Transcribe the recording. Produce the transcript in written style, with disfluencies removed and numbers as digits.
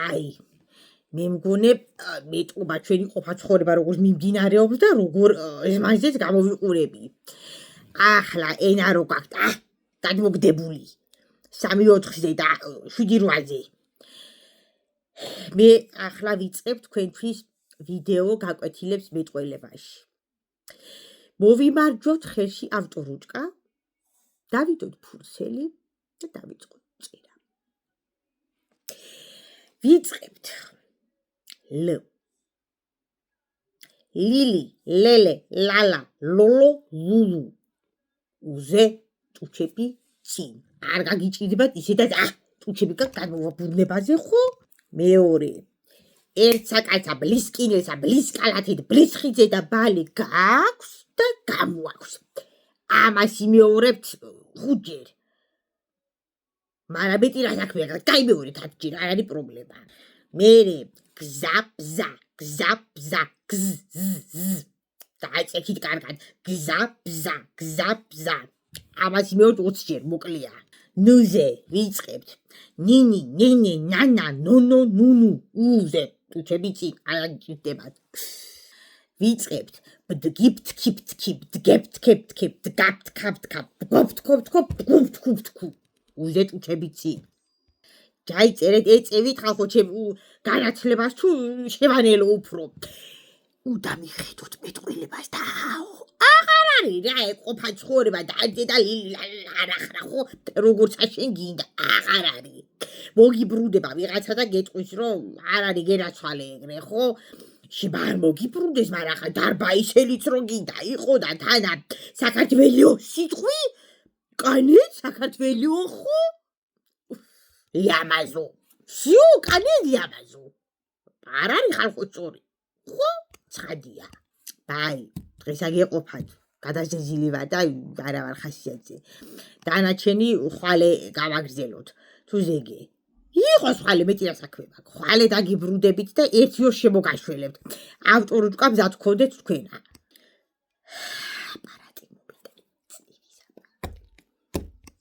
აი მე მგონებ მეტყობა ჩვენი ყოფა ცხოვრება როგორ მიმდინარეობს და როგორ ჟმანჯეთ გამოვიყურები. ახლა ენა რო გაქვთ, გადმოგდებული 3-4-ზე და 7-8-ზე. მე ახლა ვიწყებ თქვენთვის ვიდეო გაკვეთილებს მეტყველებაში. მოვიმარჯვოთ ხელში ავტორუჭკა, დავიდოთ ფურცელი და დავიწყოთ წერა. ვიწყებთ. ლ ლილი, ლელე, ლალა, ლოლო, ლულუ. უზე ტუჩები წინ. არ გაგიჭირდებათ ისედაც ტუჩები განმოვაბუნებაზე ხო? მეორე. ერთსა კაცსა ბლისკინელსა ბლისკალათით ბლისხიძე და ბალი გააქვს და გამოაქვს. ამას იმეორებთ 5-ჯერ. მაგრამ მეტი რა საქმეა, გაიმეორეთ 10-ჯერ, არ არის პრობლემა. მერე გზა ბზა, გზა ბზა, გზ ზ ზ. დაიწყეთ კარგად. გზა ბზა, გზა ბზა. ამას იმეორებთ 20-ჯერ, მოკლეა. ნუზე ვიწყებთ. ნინი, ნინი, ნანა, ნონო, ნუნუ. უზე ტუჩები წინ არ გიჭირდებათ. ვიწყებთ. ბდგიფთ, ქიფთ, ქიფ, დგებთ, ქებთ, ქებ, დგაფთ, ქაფთ, ქაფ, ბგოფთ, ქოფთ, ქოფ, ბგუფთ, ქუფთ, ქუ. უზე ტუჩები წინ. დაიწერეთ ეწევით ხალხო ჩემ განათლებას თუ შევანელო უფრო. უნდა მიხედოთ მეტყველებას და აღარ არის რა ყოფა ცხოვრება და არახლა ხო როგორც შენ გინდა აღარ არის. მოგიბრუნდება ვიღაცა და გეტყვის რომ არ არის გერაცვალე ეგრე ხო? შებარ მოგიბრუნდეს, მაგრამ ხა დარბაისელიც რო გინდა იყო და თანა საქართველო სიტყვი კანე საქართველო ხო? ლამაზო. შიო კანე ლამაზო. არ არის ხალხო სწორი. ხო? ცხადია. ბაი, დღეს აგეყოფათ. გადაზეზილი ვარ და არა ვარ ხასიათზე. დანარჩენი ხვალე გავაგრძელოთ. თუ ზეგე. იყოს ხვალე მეტი რა საქმე მაქვს. ხვალე დაგიბრუნდებით და 1-2 შემოგაშველებთ. ავტორუჭკა მზად გქონდეთ თქვენა.